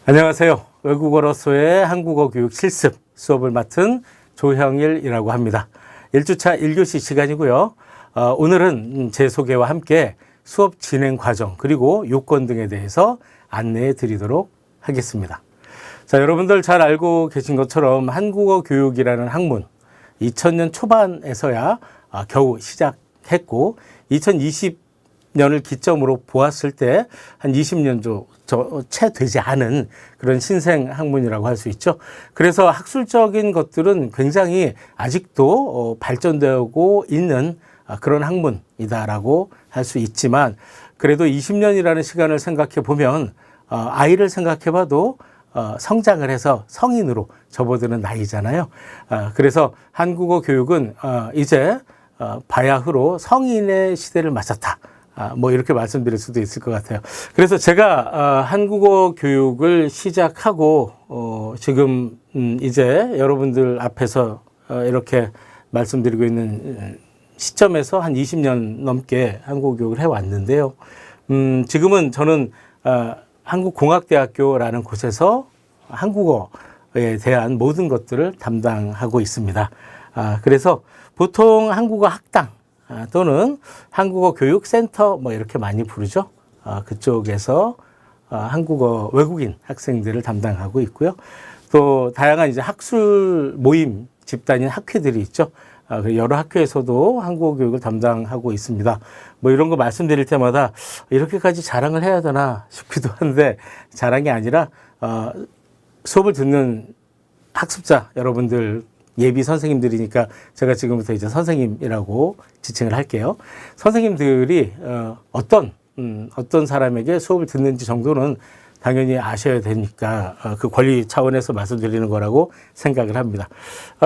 안녕하세요. 외국어로서의 한국어 교육 실습 수업을 맡은 조형일이라고 합니다. 1주차 1교시 시간이고요. 오늘은 제 소개와 함께 수업 진행 과정 그리고 요건 등에 대해서 안내해 드리도록 하겠습니다. 자, 여러분들 잘 알고 계신 것처럼 한국어 교육이라는 학문 2000년 초반에서야 겨우 시작했고 2020년을 기점으로 보았을 때 한 20년 채 되지 않은 그런 신생 학문이라고 할 수 있죠. 그래서 학술적인 것들은 굉장히 아직도 발전되고 있는 그런 학문이다라고 할 수 있지만 그래도 20년이라는 시간을 생각해 보면 아이를 생각해 봐도 성장을 해서 성인으로 접어드는 나이잖아요. 그래서 한국어 교육은 이제 바야흐로 성인의 시대를 맞았다. 뭐 이렇게 말씀드릴 수도 있을 것 같아요. 그래서 제가 한국어 교육을 시작하고 지금 이제 여러분들 앞에서 이렇게 말씀드리고 있는 시점에서 한 20년 넘게 한국어 교육을 해왔는데요. 지금은 저는 한국공학대학교라는 곳에서 한국어에 대한 모든 것들을 담당하고 있습니다. 그래서 보통 한국어 학당 또는 한국어 교육센터 뭐 이렇게 많이 부르죠. 그쪽에서 한국어 외국인 학생들을 담당하고 있고요. 또 다양한 이제 학술 모임 집단인 학회들이 있죠. 여러 학회에서도 한국어 교육을 담당하고 있습니다. 뭐 이런 거 말씀드릴 때마다 이렇게까지 자랑을 해야 되나 싶기도 한데 자랑이 아니라 수업을 듣는 학습자 여러분들 예비 선생님들이니까 제가 지금부터 이제 선생님이라고 지칭을 할게요. 선생님들이 어떤 사람에게 수업을 듣는지 정도는 당연히 아셔야 되니까 그 권리 차원에서 말씀드리는 거라고 생각을 합니다.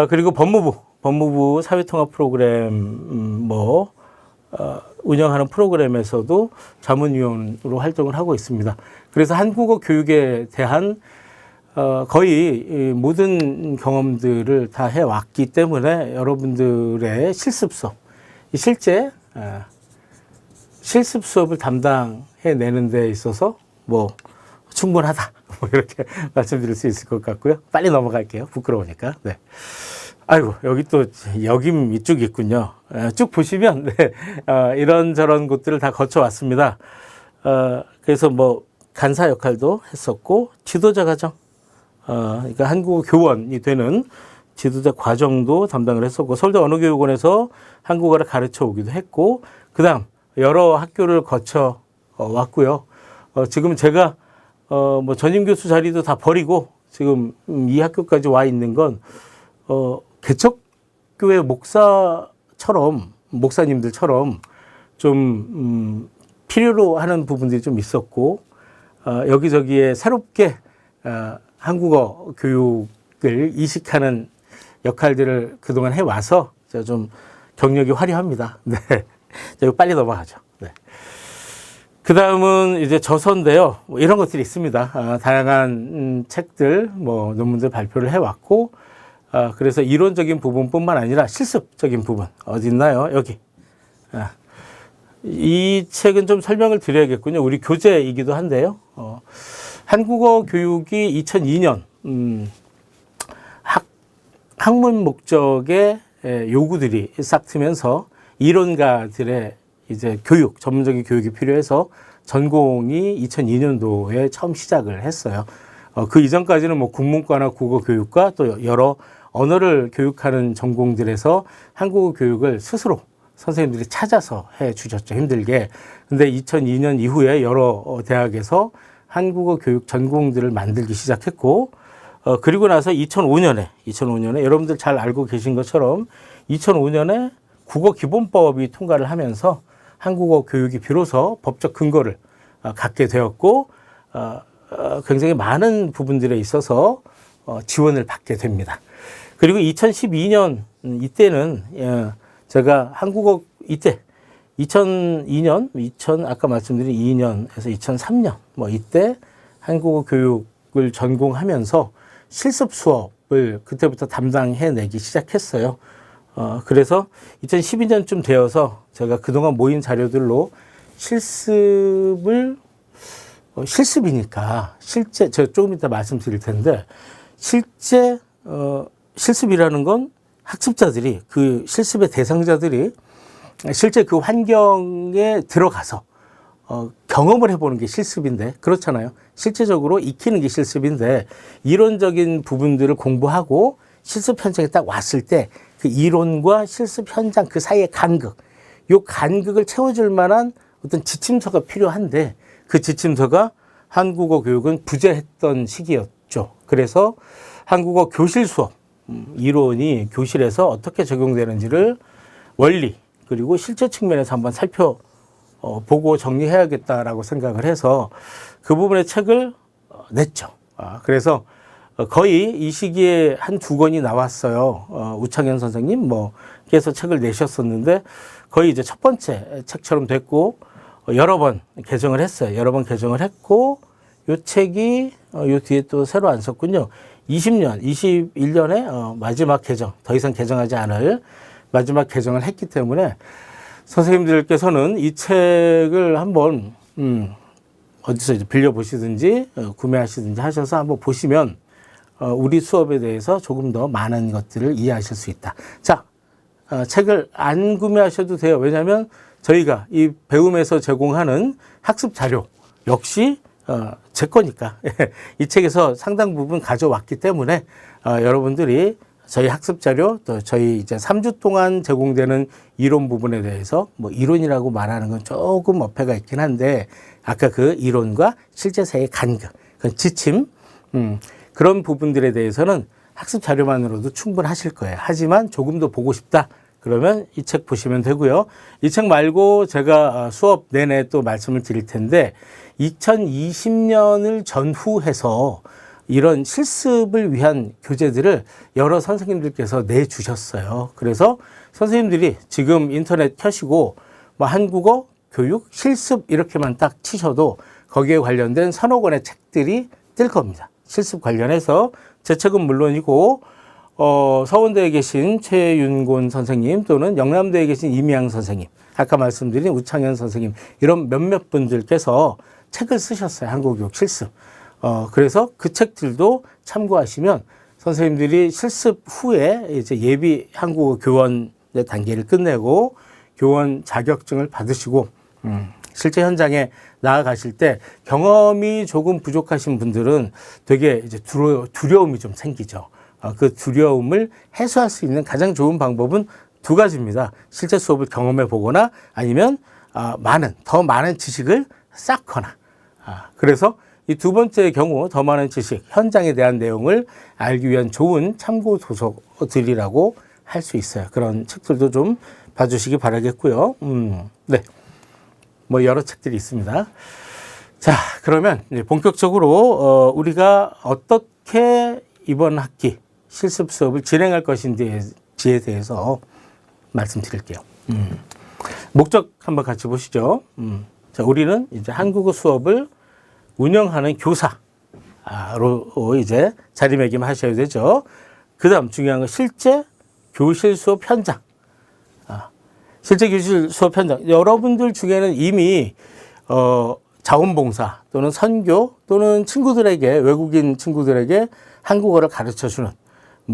그리고 법무부 사회통합 프로그램 운영하는 프로그램에서도 자문위원으로 활동을 하고 있습니다. 그래서 한국어 교육에 대한 거의 모든 경험들을 다 해왔기 때문에 여러분들의 실습 수업, 실제 실습 수업을 담당해내는 데 있어서 뭐 충분하다. 뭐 이렇게 말씀드릴 수 있을 것 같고요. 빨리 넘어갈게요. 부끄러우니까. 네. 아이고, 여기 또 역임 이쪽이 있군요. 쭉 보시면 네, 이런저런 곳들을 다 거쳐왔습니다. 그래서 뭐 간사 역할도 했었고 지도자 과정, 그러니까 한국어 교원이 되는 지도자 과정도 담당을 했었고 서울대 언어교육원에서 한국어를 가르쳐 오기도 했고 그다음 여러 학교를 거쳐 왔고요. 지금 제가 뭐 전임 교수 자리도 다 버리고 지금 이 학교까지 와 있는 건 개척교회 목사님들처럼 좀 필요로 하는 부분들이 좀 있었고 여기저기에 새롭게 한국어 교육을 이식하는 역할들을 그동안 해와서 제가 좀 경력이 화려합니다. 네. 이거 빨리 넘어가죠. 네. 그 다음은 이제 저서인데요. 뭐 이런 것들이 있습니다. 다양한 책들, 뭐 논문들 발표를 해왔고, 그래서 이론적인 부분뿐만 아니라 실습적인 부분, 어디 있나요? 여기. 이 책은 좀 설명을 드려야겠군요. 우리 교재이기도 한데요. 한국어 교육이 2002년 학문 목적의 요구들이 싹 트면서 이론가들의 이제 전문적인 교육이 필요해서 전공이 2002년도에 처음 시작을 했어요. 그 이전까지는 뭐 국문과나 국어 교육과 또 여러 언어를 교육하는 전공들에서 한국어 교육을 스스로 선생님들이 찾아서 해 주셨죠. 힘들게. 근데 2002년 이후에 여러 대학에서 한국어 교육 전공들을 만들기 시작했고, 그리고 나서 2005년에 여러분들 잘 알고 계신 것처럼 2005년에 국어 기본법이 통과를 하면서 한국어 교육이 비로소 법적 근거를 갖게 되었고, 굉장히 많은 부분들에 있어서 지원을 받게 됩니다. 그리고 2012년 이때는 제가 한국어 2002년, 아까 말씀드린 2년에서 2003년, 뭐 이때 한국어 교육을 전공하면서 실습 수업을 그때부터 담당해내기 시작했어요. 그래서 2012년쯤 되어서 제가 그동안 모인 자료들로 실습을 실습이니까 실제 제가 조금 이따 말씀드릴 텐데 실제 실습이라는 건 학습자들이 그 실습의 대상자들이 실제 그 환경에 들어가서 경험을 해보는 게 실습인데 그렇잖아요. 실제적으로 익히는 게 실습인데 이론적인 부분들을 공부하고 실습 현장에 딱 왔을 때 그 이론과 실습 현장 그 사이의 간극, 요 간극을 채워줄 만한 어떤 지침서가 필요한데 그 지침서가 한국어 교육은 부재했던 시기였죠. 그래서 한국어 교실 수업, 이론이 교실에서 어떻게 적용되는지를 원리 그리고 실제 측면에서 한번 살펴보고 정리해야겠다라고 생각을 해서 그 부분의 책을 냈죠. 그래서 거의 이 시기에 한 두 권이 나왔어요. 우창현 선생님 께서 책을 내셨었는데 거의 이제 첫 번째 책처럼 됐고 여러 번 개정을 했어요. 여러 번 개정을 했고 요 책이 요 뒤에 또 새로 안 썼군요. 21년에 마지막 개정, 더 이상 개정하지 않을 마지막 개정을 했기 때문에 선생님들께서는 이 책을 한번 어디서 이제 빌려보시든지 구매하시든지 하셔서 한번 보시면 우리 수업에 대해서 조금 더 많은 것들을 이해하실 수 있다. 자, 책을 안 구매하셔도 돼요. 왜냐하면 저희가 이 배움에서 제공하는 학습 자료 역시 제 거니까 이 책에서 상당 부분 가져왔기 때문에 여러분들이 저희 학습 자료 또 저희 이제 3주 동안 제공되는 이론 부분에 대해서 이론이라고 말하는 건 조금 어폐가 있긴 한데 아까 그 이론과 실제 사이의 간극, 그 지침 그런 부분들에 대해서는 학습 자료만으로도 충분하실 거예요. 하지만 조금 더 보고 싶다. 그러면 이 책 보시면 되고요. 이 책 말고 제가 수업 내내 또 말씀을 드릴 텐데 2020년을 전후해서 이런 실습을 위한 교재들을 여러 선생님들께서 내주셨어요. 그래서 선생님들이 지금 인터넷 켜시고 한국어 교육 실습 이렇게만 딱 치셔도 거기에 관련된 서너 권의 책들이 뜰 겁니다. 실습 관련해서 제 책은 물론이고 서원대에 계신 최윤곤 선생님 또는 영남대에 계신 이미양 선생님, 아까 말씀드린 우창현 선생님 이런 몇몇 분들께서 책을 쓰셨어요. 한국어교육 실습. 그래서 그 책들도 참고하시면 선생님들이 실습 후에 이제 예비 한국어 교원 단계를 끝내고 교원 자격증을 받으시고 실제 현장에 나아가실 때 경험이 조금 부족하신 분들은 되게 이제 두려움이 좀 생기죠. 그 두려움을 해소할 수 있는 가장 좋은 방법은 두 가지입니다. 실제 수업을 경험해 보거나 아니면 더 많은 지식을 쌓거나. 그래서 이 두 번째의 경우 더 많은 지식, 현장에 대한 내용을 알기 위한 좋은 참고 도서들이라고 할 수 있어요. 그런 책들도 좀 봐주시기 바라겠고요. 네. 여러 책들이 있습니다. 자, 그러면 이제 본격적으로 우리가 어떻게 이번 학기 실습 수업을 진행할 것인지에 대해서 말씀드릴게요. 목적 한번 같이 보시죠. 자, 우리는 이제 한국어 수업을 운영하는 교사로 이제 자리매김하셔야 되죠. 그 다음 중요한 건 실제 교실 수업 현장. 실제 교실 수업 현장. 여러분들 중에는 이미 자원봉사 또는 선교 또는 친구들에게 외국인 친구들에게 한국어를 가르쳐주는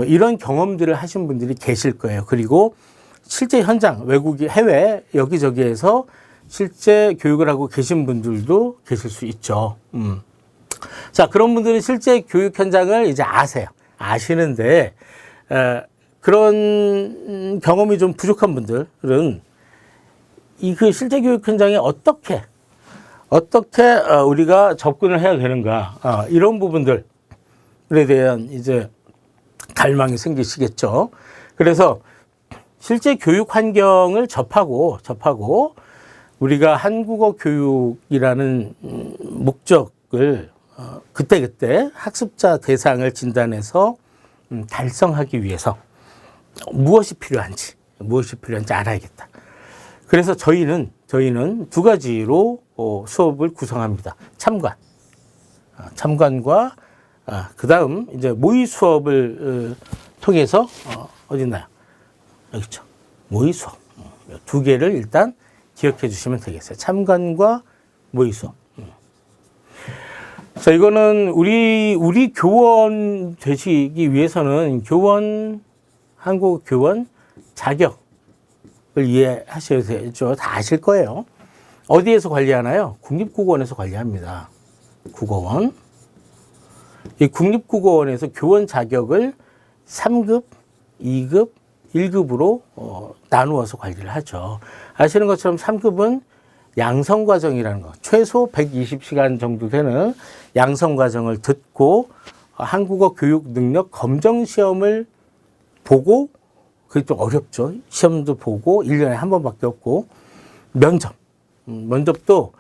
이런 경험들을 하신 분들이 계실 거예요. 그리고 실제 현장 해외 여기저기에서 실제 교육을 하고 계신 분들도 계실 수 있죠. 자, 그런 분들은 실제 교육 현장을 이제 아시는데 그런 경험이 좀 부족한 분들은 그 실제 교육 현장에 어떻게 우리가 접근을 해야 되는가 이런 부분들에 대한 이제 갈망이 생기시겠죠. 그래서 실제 교육 환경을 접하고 우리가 한국어 교육이라는 목적을 그때그때 학습자 대상을 진단해서 달성하기 위해서 무엇이 필요한지 알아야겠다. 그래서 저희는 두 가지로 수업을 구성합니다. 참관과 그 다음 이제 모의 수업을 통해서 어디 있나요? 여기 있죠. 모의 수업. 두 개를 일단 기억해 주시면 되겠어요. 참관과 모의 수업. 자, 이거는 우리 교원 되시기 위해서는 한국 교원 자격을 이해하셔야 되죠. 다 아실 거예요. 어디에서 관리하나요? 국립국어원에서 관리합니다. 국어원. 이 국립국어원에서 교원 자격을 3급, 2급, 1급으로 나누어서 관리를 하죠. 아시는 것처럼 3급은 양성과정이라는 거, 최소 120시간 정도 되는 양성과정을 듣고 한국어 교육 능력 검정 시험을 보고, 그게 좀 어렵죠. 시험도 보고 1년에 한 번밖에 없고, 면접도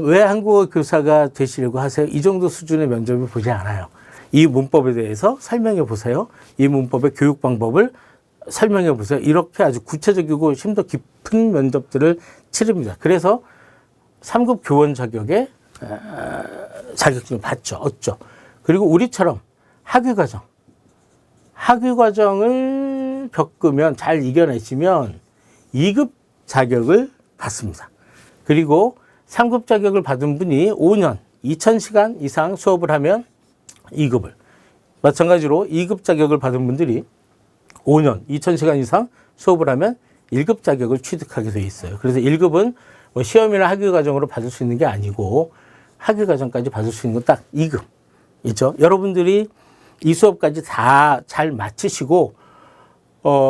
왜 한국어 교사가 되시려고 하세요? 이 정도 수준의 면접을 보지 않아요. 이 문법에 대해서 설명해 보세요. 이 문법의 교육 방법을 설명해 보세요. 이렇게 아주 구체적이고 심도 깊은 면접들을 치릅니다. 그래서 3급 교원 자격에 자격증을 얻죠. 그리고 우리처럼 학위과정을 겪으면 잘 이겨내시면 2급 자격을 받습니다. 그리고 3급 자격을 받은 분이 5년, 2000시간 이상 수업을 하면 2급을. 마찬가지로 2급 자격을 받은 분들이 5년, 2000시간 이상 수업을 하면 1급 자격을 취득하게 돼 있어요. 그래서 1급은 뭐 시험이나 학위과정으로 받을 수 있는 게 아니고 학위과정까지 받을 수 있는 건 딱 2급이죠. 여러분들이 이 수업까지 다 잘 마치시고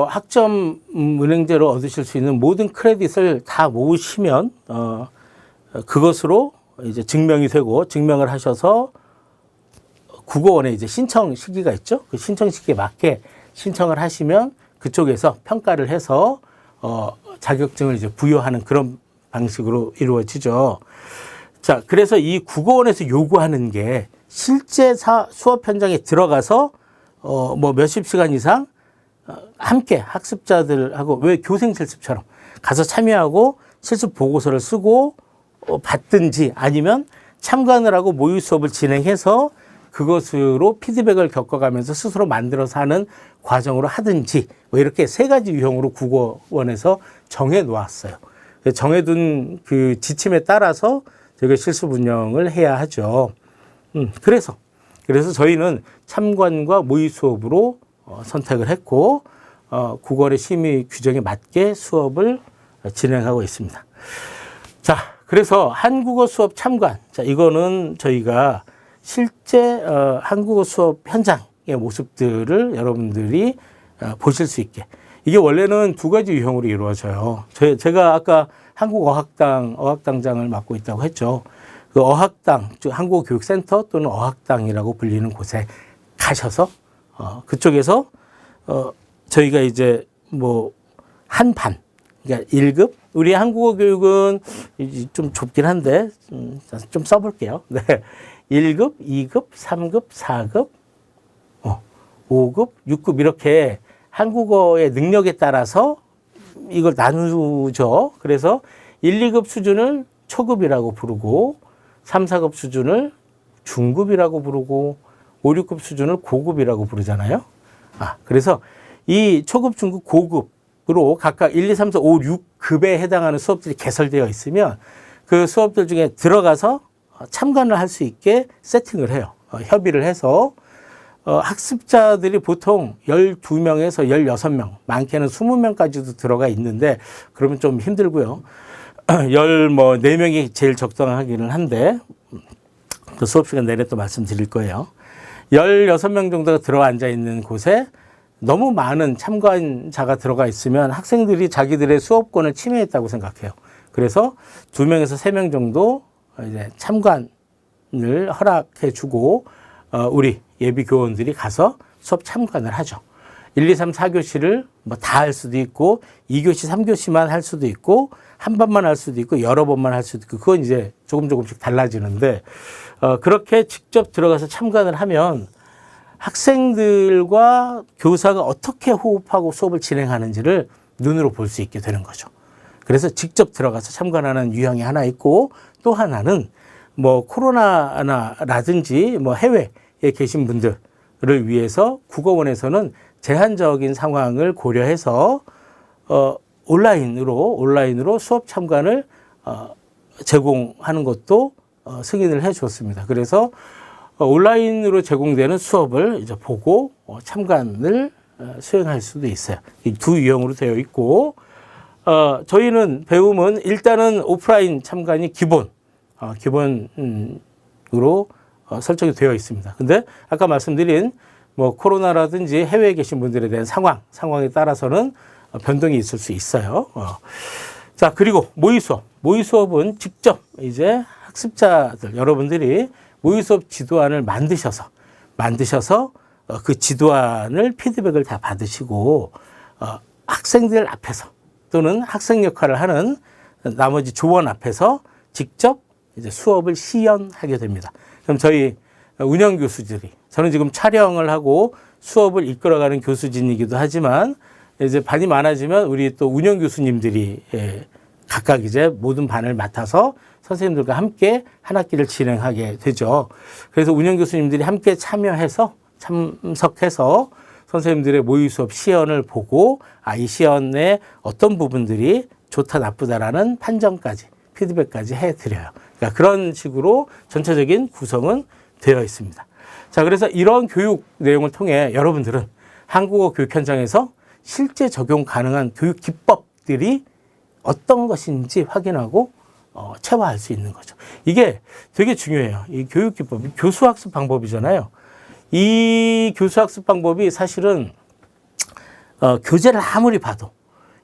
학점 은행제로 얻으실 수 있는 모든 크레딧을 다 모으시면 그것으로 이제 증명이 되고 증명을 하셔서 국어원에 이제 신청 시기가 있죠. 그 신청 시기에 맞게 신청을 하시면 그쪽에서 평가를 해서 자격증을 이제 부여하는 그런 방식으로 이루어지죠. 자, 그래서 이 국어원에서 요구하는 게 실제 수업 현장에 들어가서 뭐 몇십 시간 이상 함께 학습자들하고 왜 교생 실습처럼 가서 참여하고 실습 보고서를 쓰고 받든지 아니면 참관을 하고 모의 수업을 진행해서 그것으로 피드백을 겪어가면서 스스로 만들어서 하는 과정으로 하든지 뭐 이렇게 세 가지 유형으로 국어원에서 정해 놓았어요. 정해둔 그 지침에 따라서 저희가 실습 운영을 해야 하죠. 그래서 저희는 참관과 모의 수업으로 선택을 했고 국어원의 심의 규정에 맞게 수업을 진행하고 있습니다. 자, 그래서 한국어 수업 참관. 자, 이거는 저희가 실제 한국어 수업 현장의 모습들을 여러분들이 보실 수 있게. 이게 원래는 두 가지 유형으로 이루어져요. 제가 아까 어학당장을 맡고 있다고 했죠. 그 어학당, 즉 한국어교육센터 또는 어학당이라고 불리는 곳에 가셔서 그쪽에서 저희가 이제 뭐 한 반, 그러니까 1급. 우리 한국어 교육은 좀 좁긴 한데 좀 써볼게요. 네. 1급, 2급, 3급, 4급, 5급, 6급 이렇게 한국어의 능력에 따라서 이걸 나누죠. 그래서 1, 2급 수준을 초급이라고 부르고 3, 4급 수준을 중급이라고 부르고 5, 6급 수준을 고급이라고 부르잖아요. 그래서 이 초급, 중급, 고급으로 각각 1, 2, 3, 4, 5, 6급에 해당하는 수업들이 개설되어 있으면 그 수업들 중에 들어가서 참관을 할 수 있게 세팅을 해요. 협의를 해서 학습자들이 보통 12명에서 16명, 많게는 20명까지도 들어가 있는데 그러면 좀 힘들고요. 4명이 제일 적당하기는 한데 그 수업 시간 내내 또 말씀드릴 거예요. 16명 정도가 들어 앉아 있는 곳에 너무 많은 참관자가 들어가 있으면 학생들이 자기들의 수업권을 침해했다고 생각해요. 그래서 2명에서 3명 정도 이제 참관을 허락해 주고 우리 예비 교원들이 가서 수업 참관을 하죠. 1, 2, 3, 4교시를 뭐 다 할 수도 있고 2교시, 3교시만 할 수도 있고 한 번만 할 수도 있고 여러 번만 할 수도 있고 그건 이제 조금씩 달라지는데 그렇게 직접 들어가서 참관을 하면 학생들과 교사가 어떻게 호흡하고 수업을 진행하는지를 눈으로 볼 수 있게 되는 거죠. 그래서 직접 들어가서 참관하는 유형이 하나 있고 또 하나는 뭐 코로나라든지 뭐 해외에 계신 분들을 위해서 국어원에서는 제한적인 상황을 고려해서 온라인으로 수업 참관을 제공하는 것도 승인을 해 줬습니다. 그래서 온라인으로 제공되는 수업을 이제 보고 참관을 수행할 수도 있어요. 이 두 유형으로 되어 있고, 저희는 배움은 일단은 오프라인 참관이 기본으로 설정이 되어 있습니다. 근데 아까 말씀드린 뭐 코로나라든지 해외에 계신 분들에 대한 상황에 따라서는 변동이 있을 수 있어요. 자, 그리고 모의 수업은 직접 이제 학습자들, 여러분들이 모의 수업 지도안을 만드셔서 그 지도안을 피드백을 다 받으시고, 학생들 앞에서 또는 학생 역할을 하는 나머지 조원 앞에서 직접 이제 수업을 시연하게 됩니다. 그럼 저희 운영 교수들이, 저는 지금 촬영을 하고 수업을 이끌어가는 교수진이기도 하지만, 이제 반이 많아지면 우리 또 운영 교수님들이 각각 이제 모든 반을 맡아서 선생님들과 함께 한 학기를 진행하게 되죠. 그래서 운영 교수님들이 함께 참석해서 선생님들의 모의 수업 시연을 보고, 이 시연의 어떤 부분들이 좋다 나쁘다라는 판정까지, 피드백까지 해드려요. 그러니까 그런 식으로 전체적인 구성은 되어 있습니다. 자, 그래서 이런 교육 내용을 통해 여러분들은 한국어 교육 현장에서 실제 적용 가능한 교육 기법들이 어떤 것인지 확인하고 체화할 수 있는 거죠. 이게 되게 중요해요. 이 교육 기법, 교수학습 방법이잖아요. 이 교수학습 방법이 사실은 교재를 아무리 봐도,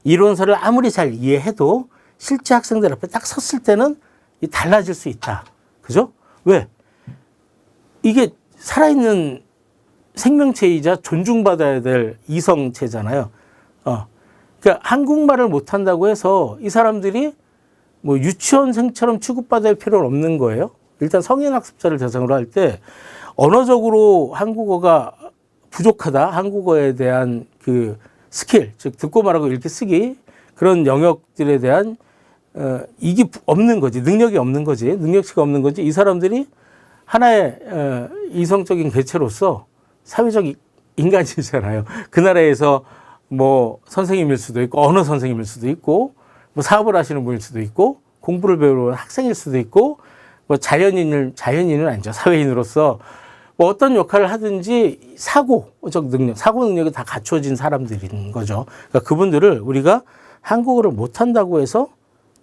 이론서를 아무리 잘 이해해도 실제 학생들 앞에 딱 섰을 때는 달라질 수 있다. 그죠? 왜? 이게 살아있는 생명체이자 존중받아야 될 이성체잖아요. 그러니까 한국말을 못한다고 해서 이 사람들이 뭐 유치원생처럼 취급받을 필요는 없는 거예요. 일단 성인 학습자를 대상으로 할 때 언어적으로 한국어가 부족하다, 한국어에 대한 그 스킬, 즉 듣고 말하고 읽기 쓰기, 그런 영역들에 대한 이게 없는 거지, 능력이 없는 거지, 능력치가 없는 거지. 이 사람들이 하나의 이성적인 개체로서 사회적 인간이잖아요. 그 나라에서 뭐 선생님일 수도 있고, 언어 선생님일 수도 있고, 뭐 사업을 하시는 분일 수도 있고, 공부를 배우러 온 학생일 수도 있고, 뭐 자연인은 아니죠. 사회인으로서 뭐 어떤 역할을 하든지 사고 능력이 다 갖춰진 사람들인 거죠. 그러니까 그분들을 우리가 한국어를 못한다고 해서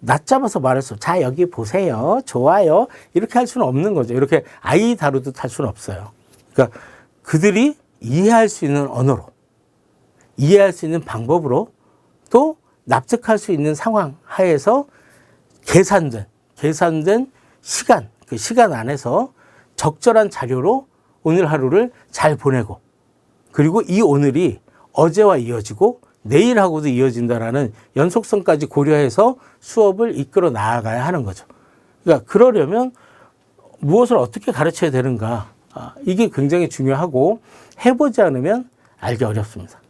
낮잡아서 말해서 자, 여기 보세요, 좋아요, 이렇게 할 수는 없는 거죠. 이렇게 아이 다루듯 할 수는 없어요. 그러니까 그들이 이해할 수 있는 언어로, 이해할 수 있는 방법으로, 또 납득할 수 있는 상황 하에서 계산된 시간, 그 시간 안에서 적절한 자료로 오늘 하루를 잘 보내고, 그리고 이 오늘이 어제와 이어지고 내일하고도 이어진다라는 연속성까지 고려해서 수업을 이끌어 나아가야 하는 거죠. 그러니까 그러려면 무엇을 어떻게 가르쳐야 되는가, 이게 굉장히 중요하고 해보지 않으면 알기 어렵습니다.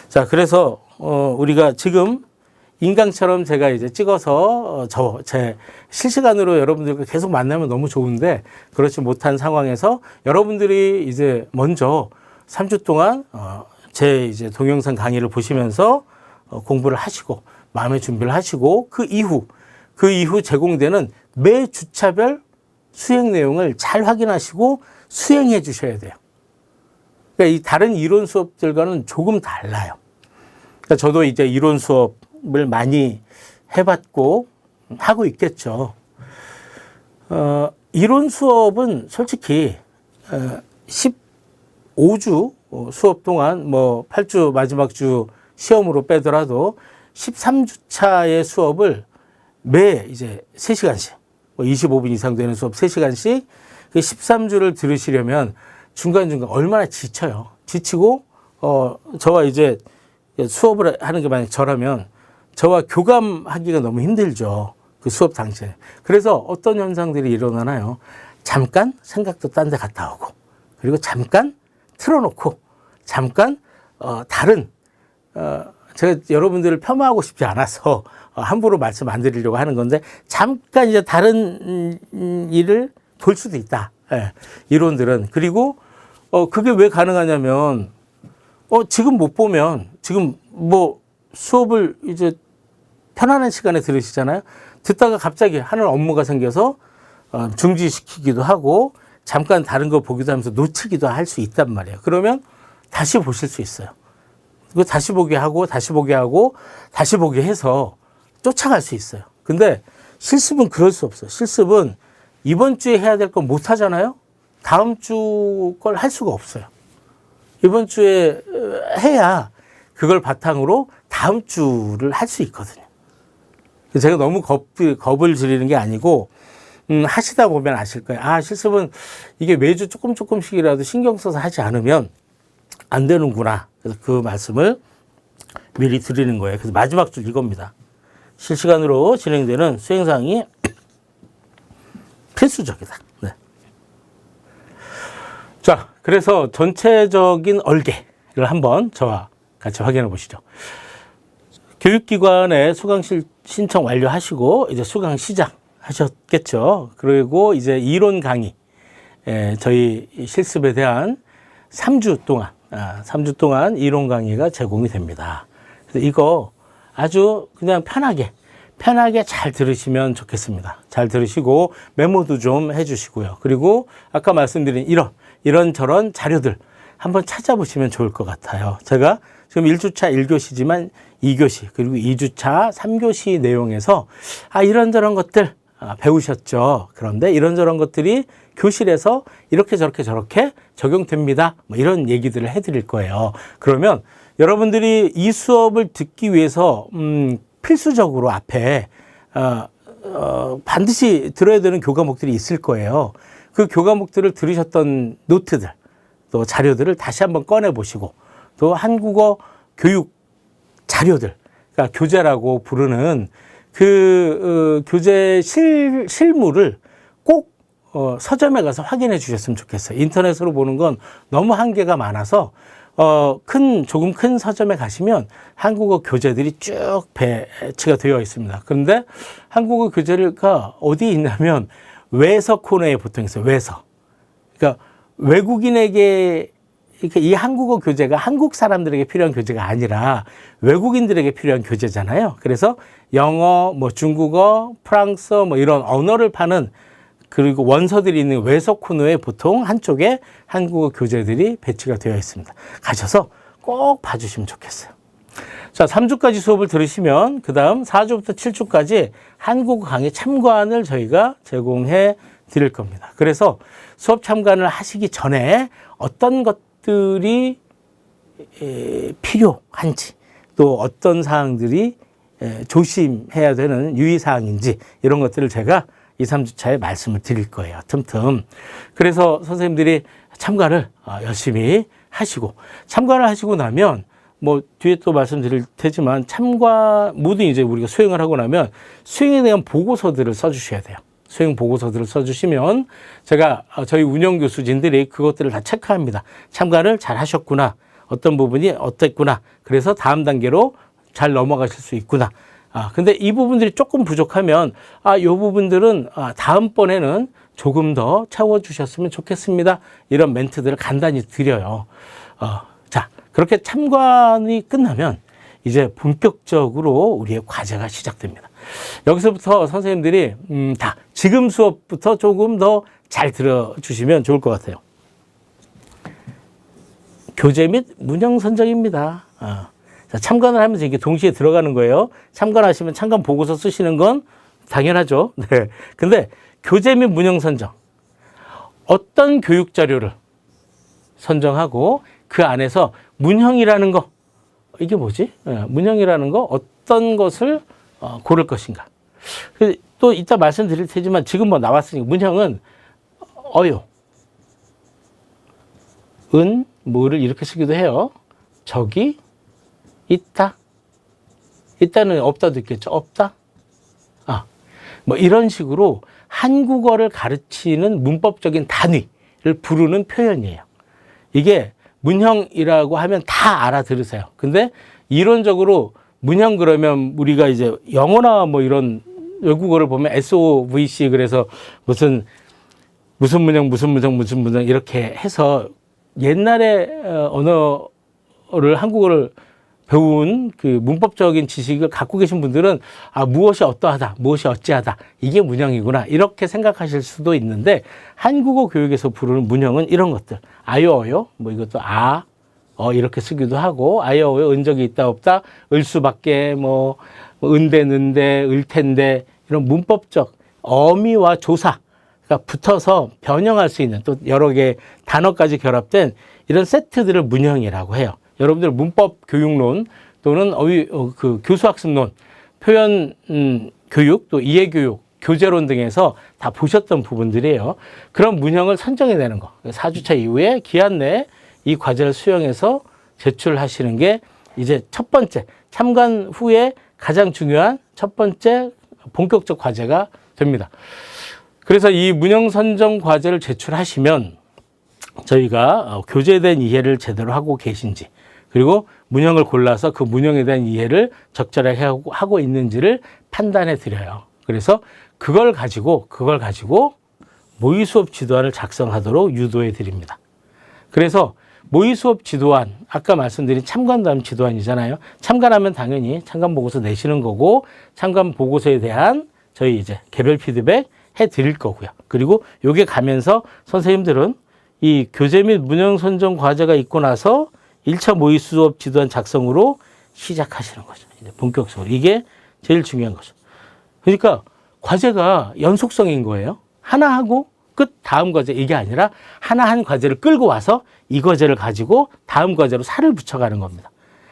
자, 그래서 우리가 지금 인강처럼 제가 이제 찍어서 제 실시간으로 여러분들과 계속 만나면 너무 좋은데, 그렇지 못한 상황에서 여러분들이 이제 먼저 3주 동안 제 이제 동영상 강의를 보시면서 공부를 하시고 마음의 준비를 하시고, 그 이후 제공되는 매 주차별 수행 내용을 잘 확인하시고 수행해 주셔야 돼요. 그러니까 이 다른 이론 수업들과는 조금 달라요. 그러니까 저도 이제 이론 수업을 많이 해봤고 하고 있겠죠. 이론 수업은 솔직히 15주 수업 동안, 뭐 8주 마지막 주 시험으로 빼더라도 13주 차의 수업을 매 이제 3시간씩, 뭐 25분 이상 되는 수업 3시간씩, 그 13주를 들으시려면 중간중간 얼마나 지쳐요. 지치고, 저와 이제 수업을 하는 게 만약 저라면 저와 교감하기가 너무 힘들죠. 그 수업 당시에. 그래서 어떤 현상들이 일어나나요? 잠깐 생각도 딴 데 갔다 오고, 그리고 잠깐 틀어놓고, 잠깐 다른 제가 여러분들을 폄하하고 싶지 않아서 함부로 말씀 안 드리려고 하는 건데, 잠깐 이제 다른 일을 볼 수도 있다. 예, 이론들은. 그리고 그게 왜 가능하냐면, 지금 못 보면, 지금 뭐 수업을 이제 편안한 시간에 들으시잖아요. 듣다가 갑자기 하는 업무가 생겨서 중지시키기도 하고, 잠깐 다른 거 보기도 하면서 놓치기도 할 수 있단 말이에요. 그러면 다시 보실 수 있어요. 그 다시 보기 하고 다시 보기 하고 다시 보기 해서 쫓아갈 수 있어요. 근데 실습은 그럴 수 없어요. 실습은 이번 주에 해야 될 건 못 하잖아요. 다음 주 걸 할 수가 없어요. 이번 주에 해야 그걸 바탕으로 다음 주를 할 수 있거든요. 제가 너무 겁을 들이는 게 아니고 하시다 보면 아실 거예요. 아, 실습은 이게 매주 조금씩이라도 신경 써서 하지 않으면 안 되는구나. 그래서 그 말씀을 미리 드리는 거예요. 그래서 마지막 줄 이겁니다. 실시간으로 진행되는 수행사항이 필수적이다. 네. 자, 그래서 전체적인 얼개를 한번 저와 같이 확인해 보시죠. 교육기관에 수강 신청 완료하시고 이제 수강 시작하셨겠죠. 그리고 이제 이론 강의, 저희 실습에 대한 3주 동안 이론 강의가 제공이 됩니다. 그래서 이거 아주 그냥 편하게 잘 들으시면 좋겠습니다. 잘 들으시고 메모도 좀 해주시고요. 그리고 아까 말씀드린 이런저런 자료들 한번 찾아보시면 좋을 것 같아요. 제가 지금 1주차 1교시지만 2교시 그리고 2주차 3교시 내용에서 이런저런 것들 배우셨죠. 그런데 이런저런 것들이 교실에서 이렇게 저렇게 적용됩니다. 뭐 이런 얘기들을 해드릴 거예요. 그러면 여러분들이 이 수업을 듣기 위해서 필수적으로 앞에 반드시 들어야 되는 교과목들이 있을 거예요. 그 교과목들을 들으셨던 노트들 또 자료들을 다시 한번 꺼내 보시고 또 한국어 교육 자료들, 그러니까 교재라고 부르는 그 교재 실물을 꼭 서점에 가서 확인해 주셨으면 좋겠어요. 인터넷으로 보는 건 너무 한계가 많아서 조금 큰 서점에 가시면 한국어 교재들이 쭉 배치가 되어 있습니다. 그런데 한국어 교재가 어디에 있냐면 외서 코너에 보통 있어요. 외서. 그러니까 외국인에게 이 한국어 교재가 한국 사람들에게 필요한 교재가 아니라 외국인들에게 필요한 교재잖아요. 그래서 영어, 뭐 중국어, 프랑스어 뭐 이런 언어를 파는 그리고 원서들이 있는 외서 코너에 보통 한쪽에 한국어 교재들이 배치가 되어 있습니다. 가셔서 꼭 봐주시면 좋겠어요. 자, 3주까지 수업을 들으시면 그 다음 4주부터 7주까지 한국어 강의 참관을 저희가 제공해 드릴 겁니다. 그래서 수업 참관을 하시기 전에 어떤 것들이 필요한지 또 어떤 사항들이 조심해야 되는 유의사항인지 이런 것들을 제가 2, 3주차에 말씀을 드릴 거예요. 틈틈. 그래서 선생님들이 참관을 열심히 하시고 참관을 하시고 나면 뭐 뒤에 또 말씀드릴 테지만 모두 이제 우리가 수행을 하고 나면 수행에 대한 보고서들을 써주셔야 돼요. 수행 보고서들을 써주시면 제가 저희 운영 교수진들이 그것들을 다 체크합니다. 참관을 잘 하셨구나. 어떤 부분이 어땠구나. 그래서 다음 단계로 잘 넘어가실 수 있구나. 근데 이 부분들이 조금 부족하면 이 부분들은 다음번에는 조금 더 채워주셨으면 좋겠습니다. 이런 멘트들을 간단히 드려요. 자, 그렇게 참관이 끝나면 이제 본격적으로 우리의 과제가 시작됩니다. 여기서부터 선생님들이 지금 수업부터 조금 더 잘 들어주시면 좋을 것 같아요. 교재 및 문형 선정입니다. 자, 참관을 하면서 이게 동시에 들어가는 거예요. 참관하시면 참관 보고서 쓰시는 건 당연하죠. 네. 근데 교재 및 문형 선정. 어떤 교육 자료를 선정하고 그 안에서 문형이라는 거, 이게 뭐지? 문형이라는 거 어떤 것을 고를 것인가. 또 이따 말씀드릴 테지만 지금 뭐 나왔으니까 문형은 어요, 뭐를 이렇게 쓰기도 해요. 저기 있다. 있다는 없다도 있겠죠. 없다. 뭐 이런 식으로 한국어를 가르치는 문법적인 단위를 부르는 표현이에요. 이게 문형이라고 하면 다 알아들으세요. 근데 이론적으로 문형 그러면 우리가 이제 영어나 뭐 이런 외국어를 보면 SOVC 그래서 무슨 문형 이렇게 해서 옛날에 언어를 한국어를 배운 그 문법적인 지식을 갖고 계신 분들은 무엇이 어떠하다, 무엇이 어찌하다, 이게 문형이구나, 이렇게 생각하실 수도 있는데, 한국어 교육에서 부르는 문형은 이런 것들. 아요어요, 뭐 이것도 이렇게 쓰기도 하고, 아요어요, 은적이 있다, 없다, 을 수밖에, 은대, 는대, 을텐데, 이런 문법적 어미와 조사가 붙어서 변형할 수 있는 또 여러 개의 단어까지 결합된 이런 세트들을 문형이라고 해요. 여러분들 문법 교육론 또는 교수학습론, 표현 교육, 또 이해 교육, 교재론 등에서 다 보셨던 부분들이에요. 그런 문형을 선정해내는 거. 4주차 이후에 기한 내에 이 과제를 수행해서 제출하시는 게 이제 첫 번째, 참관 후에 가장 중요한 첫 번째 본격적 과제가 됩니다. 그래서 이 문형 선정 과제를 제출하시면 저희가 교재에 대한 이해를 제대로 하고 계신지, 그리고 문형을 골라서 그 문형에 대한 이해를 적절하게 하고 있는지를 판단해 드려요. 그래서 그걸 가지고 모의 수업 지도안을 작성하도록 유도해 드립니다. 그래서 모의 수업 지도안, 아까 말씀드린 참관 다음 지도안이잖아요. 참관하면 당연히 참관 보고서 내시는 거고, 참관 보고서에 대한 저희 이제 개별 피드백 해 드릴 거고요. 그리고 요게 가면서 선생님들은 이 교재 및 문형 선정 과제가 있고 나서 1차 모의 수업 지도안 작성으로 시작하시는 거죠. 이제 본격적으로. 이게 제일 중요한 거죠. 그러니까 과제가 연속성인 거예요. 하나 하고 끝, 다음 과제, 이게 아니라 하나 한 과제를 끌고 와서 이 과제를 가지고 다음 과제로 살을 붙여가는 겁니다.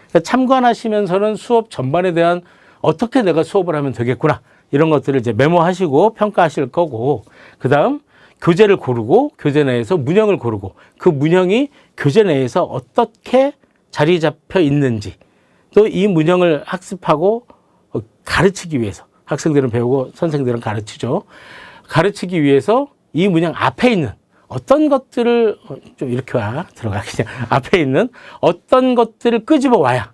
그러니까 참관하시면서는 수업 전반에 대한 어떻게 내가 수업을 하면 되겠구나, 이런 것들을 이제 메모하시고 평가하실 거고, 그 다음 교재를 고르고 교재 내에서 문형을 고르고 그 문형이 교재 내에서 어떻게 자리 잡혀 있는지, 또 이 문형을 학습하고 가르치기 위해서, 학생들은 배우고 선생들은 가르치죠. 가르치기 위해서 이 문형 앞에 있는 어떤 것들을 좀 이렇게 들어가 그냥 앞에 있는 어떤 것들을 끄집어 와야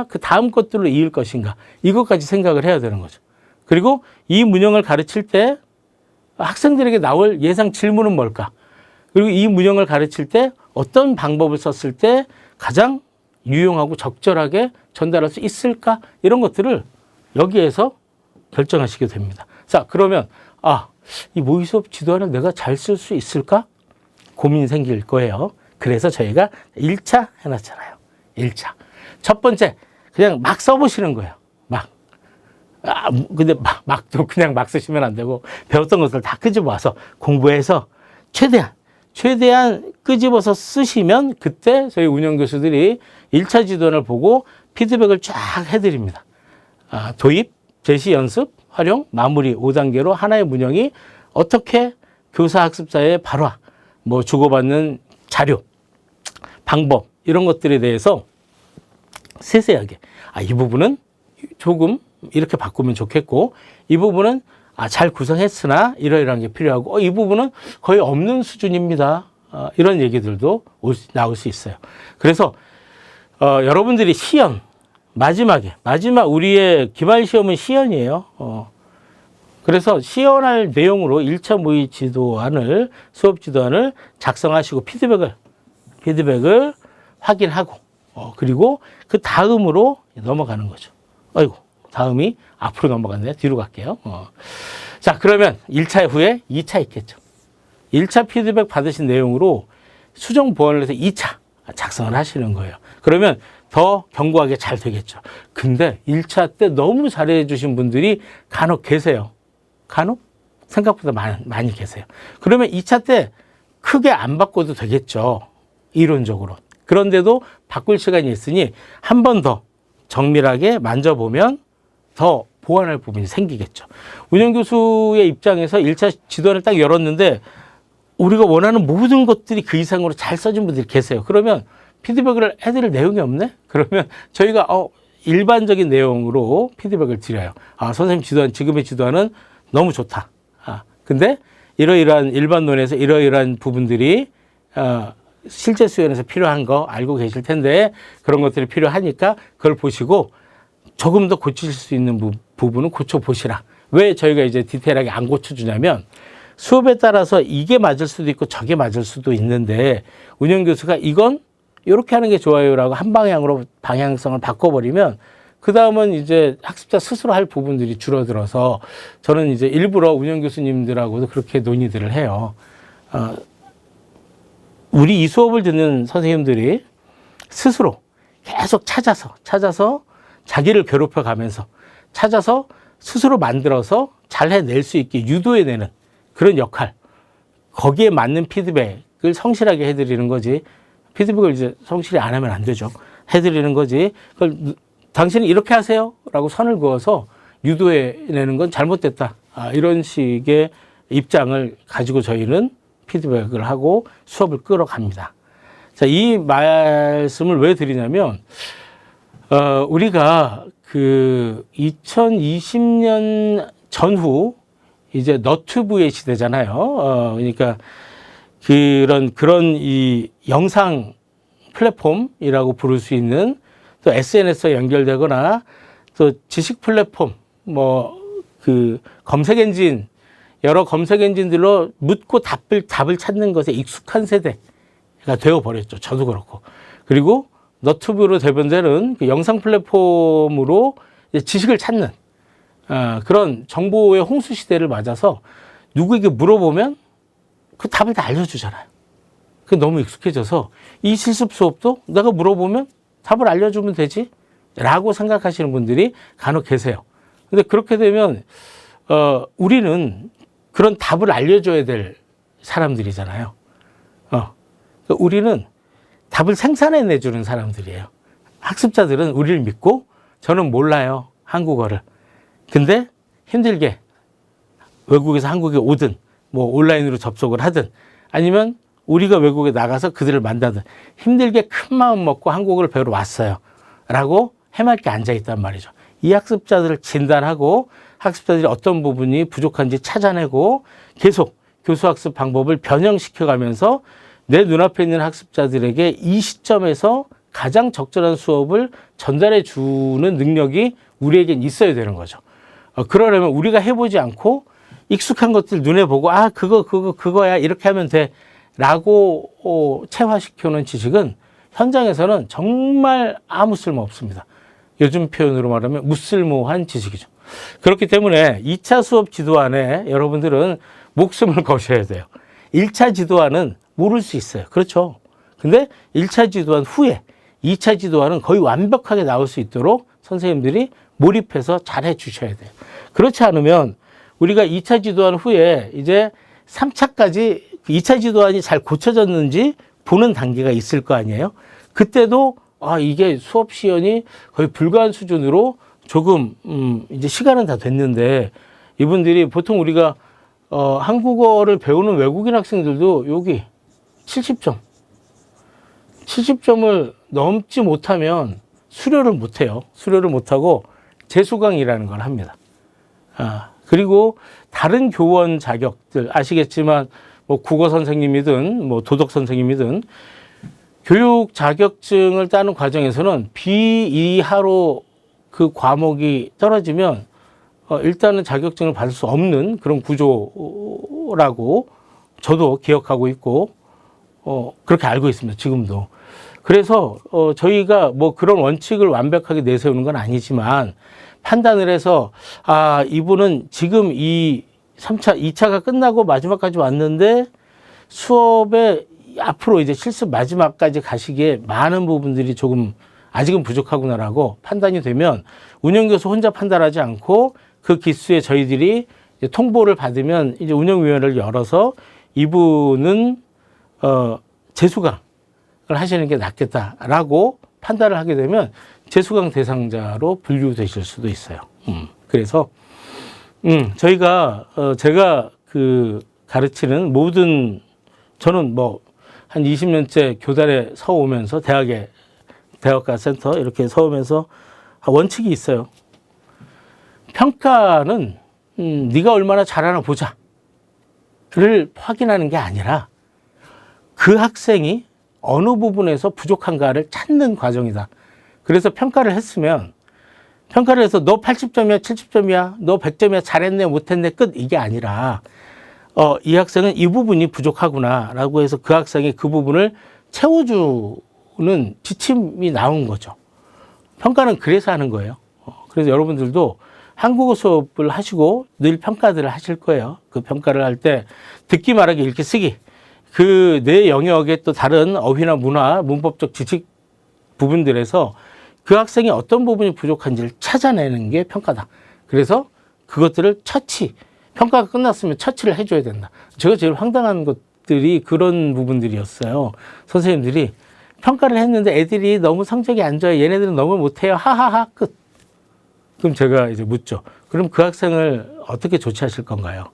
그 다음 것들로 이을 것인가, 이것까지 생각을 해야 되는 거죠. 그리고 이 문형을 가르칠 때 학생들에게 나올 예상 질문은 뭘까? 그리고 이 문형을 가르칠 때 어떤 방법을 썼을 때 가장 유용하고 적절하게 전달할 수 있을까? 이런 것들을 여기에서 결정하시게 됩니다. 자, 그러면 이 모의 수업 지도안을 내가 잘 쓸 수 있을까? 고민이 생길 거예요. 그래서 저희가 1차 해놨잖아요. 1차. 첫 번째, 그냥 막 써보시는 거예요. 근데 막도 그냥 막 쓰시면 안 되고, 배웠던 것을 다 끄집어 와서 공부해서 최대한 끄집어서 쓰시면 그때 저희 운영 교수들이 1차 지도안을 보고 피드백을 쫙 해드립니다. 도입, 제시, 연습, 활용, 마무리 5단계로 하나의 문형이 어떻게 교사 학습자의 발화, 주고받는 자료, 방법, 이런 것들에 대해서 세세하게, 이 부분은 조금 이렇게 바꾸면 좋겠고, 이 부분은 잘 구성했으나 이러이러한 게 필요하고, 이 부분은 거의 없는 수준입니다. 이런 얘기들도 나올 수 있어요. 그래서 여러분들이 시연, 마지막 우리의 기말 시험은 시연이에요. 그래서 시연할 내용으로 1차 모의 지도안을, 수업 지도안을 작성하시고 피드백을 확인하고, 그리고 그 다음으로 넘어가는 거죠. 다음이 앞으로 넘어갔네요. 뒤로 갈게요. 자, 그러면 1차 후에 2차 있겠죠. 1차 피드백 받으신 내용으로 수정 보완을 해서 2차 작성을 하시는 거예요. 그러면 더 견고하게 잘 되겠죠. 근데 1차 때 너무 잘해 주신 분들이 간혹 계세요. 간혹? 생각보다 많이 계세요. 그러면 2차 때 크게 안 바꿔도 되겠죠. 이론적으로. 그런데도 바꿀 시간이 있으니 한 번 더 정밀하게 만져보면 더 보완할 부분이 생기겠죠. 운영교수의 입장에서 1차 지도안을 딱 열었는데 우리가 원하는 모든 것들이 그 이상으로 잘 써진 분들이 계세요. 그러면 피드백을 해드릴 내용이 없네? 그러면 저희가 일반적인 내용으로 피드백을 드려요. 선생님 지도안, 지금의 지도안은 너무 좋다. 근데 이러이러한 일반론에서 이러이러한 부분들이 실제 수련에서 필요한 거 알고 계실 텐데 그런 것들이 필요하니까 그걸 보시고 조금 더 고치실 수 있는 부분은 고쳐보시라. 왜 저희가 이제 디테일하게 안 고쳐주냐면 수업에 따라서 이게 맞을 수도 있고 저게 맞을 수도 있는데 운영교수가 이건 이렇게 하는 게 좋아요라고 한 방향으로 방향성을 바꿔버리면 그 다음은 이제 학습자 스스로 할 부분들이 줄어들어서 저는 이제 일부러 운영 교수님들하고도 그렇게 논의들을 해요. 우리 이 수업을 듣는 선생님들이 스스로 계속 찾아서 자기를 괴롭혀 가면서 찾아서 스스로 만들어서 잘 해낼 수 있게 유도해내는 그런 역할, 거기에 맞는 피드백을 성실하게 해드리는 거지, 피드백을 이제 성실히 안 하면 안 되죠. 해드리는 거지. 그걸 당신은 이렇게 하세요 라고 선을 그어서 유도해내는 건 잘못됐다. 이런 식의 입장을 가지고 저희는 피드백을 하고 수업을 끌어갑니다. 자, 이 말씀을 왜 드리냐면, 우리가 그 2020년 전후 이제 너튜브의 시대잖아요. 그러니까 그런 이 영상 플랫폼이라고 부를 수 있는 또 SNS에 연결되거나 또 지식 플랫폼, 검색 엔진, 여러 검색 엔진들로 묻고 답을 찾는 것에 익숙한 세대가 되어버렸죠. 저도 그렇고. 그리고 너튜브로 대변되는 그 영상 플랫폼으로 이제 지식을 찾는 그런 정보의 홍수 시대를 맞아서 누구에게 물어보면 그 답을 다 알려주잖아요. 그게 너무 익숙해져서 이 실습 수업도 내가 물어보면 답을 알려주면 되지 라고 생각하시는 분들이 간혹 계세요. 근데 그렇게 되면 우리는 그런 답을 알려줘야 될 사람들이잖아요. 우리는 답을 생산해내주는 사람들이에요. 학습자들은 우리를 믿고 저는 몰라요, 한국어를. 근데 힘들게 외국에서 한국에 오든 온라인으로 접속을 하든 아니면 우리가 외국에 나가서 그들을 만나든 힘들게 큰 마음 먹고 한국어를 배우러 왔어요 라고 해맑게 앉아있단 말이죠. 이 학습자들을 진단하고 학습자들이 어떤 부분이 부족한지 찾아내고 계속 교수학습 방법을 변형시켜가면서 내 눈앞에 있는 학습자들에게 이 시점에서 가장 적절한 수업을 전달해 주는 능력이 우리에겐 있어야 되는 거죠. 그러려면 우리가 해보지 않고 익숙한 것들 눈에 보고 그거야 이렇게 하면 돼 라고 체화시켜놓은 지식은 현장에서는 정말 아무 쓸모 없습니다. 요즘 표현으로 말하면 무쓸모한 지식이죠. 그렇기 때문에 2차 수업 지도안에 여러분들은 목숨을 거셔야 돼요. 1차 지도안은 모를 수 있어요. 그렇죠. 근데 1차 지도안 후에 2차 지도안은 거의 완벽하게 나올 수 있도록 선생님들이 몰입해서 잘 해주셔야 돼요. 그렇지 않으면 우리가 2차 지도안 후에 이제 3차까지 2차 지도안이 잘 고쳐졌는지 보는 단계가 있을 거 아니에요. 그때도 이게 수업 시연이 거의 불가한 수준으로 조금 이제 시간은 다 됐는데 이분들이 보통 우리가 한국어를 배우는 외국인 학생들도 여기 70점을 넘지 못하면 수료를 못해요. 수료를 못하고 재수강이라는 걸 합니다. 그리고 다른 교원 자격들 아시겠지만 국어 선생님이든 도덕 선생님이든 교육 자격증을 따는 과정에서는 B 이하로 그 과목이 떨어지면 일단은 자격증을 받을 수 없는 그런 구조라고 저도 기억하고 있고 그렇게 알고 있습니다. 지금도. 그래서 저희가 그런 원칙을 완벽하게 내세우는 건 아니지만 판단을 해서 이분은 지금 이 3차, 2차가 끝나고 마지막까지 왔는데 수업에 앞으로 이제 실습 마지막까지 가시기에 많은 부분들이 조금 아직은 부족하구나라고 판단이 되면 운영교수 혼자 판단하지 않고 그 기수에 저희들이 이제 통보를 받으면 이제 운영위원회를 열어서 이분은 재수강을 하시는 게 낫겠다라고 판단을 하게 되면 재수강 대상자로 분류되실 수도 있어요. 그래서 저희가 제가 가르치는 모든 저는 한 20년째 교단에 서오면서 대학가 센터 이렇게 서오면서 원칙이 있어요. 평가는 네가 얼마나 잘하나 보자를 확인하는 게 아니라 그 학생이 어느 부분에서 부족한가를 찾는 과정이다. 그래서 평가를 했으면 평가를 해서 너 80점이야, 70점이야, 너 100점이야, 잘했네, 못했네, 끝 이게 아니라 이 학생은 이 부분이 부족하구나라고 해서 그 학생이 그 부분을 채워주는 이유는 지침이 나온 거죠. 평가는 그래서 하는 거예요. 그래서 여러분들도 한국어 수업을 하시고 늘 평가들을 하실 거예요. 그 평가를 할 때 듣기, 말하기, 읽기, 쓰기 그 내 영역의 또 다른 어휘나 문화, 문법적 지식 부분들에서 그 학생이 어떤 부분이 부족한지를 찾아내는 게 평가다. 그래서 그것들을 처치, 평가가 끝났으면 처치를 해줘야 된다. 제가 제일 황당한 것들이 그런 부분들이었어요. 선생님들이 평가를 했는데 애들이 너무 성적이 안 좋아요. 얘네들은 너무 못해요. 하하하 끝. 그럼 제가 이제 묻죠. 그럼 그 학생을 어떻게 조치하실 건가요?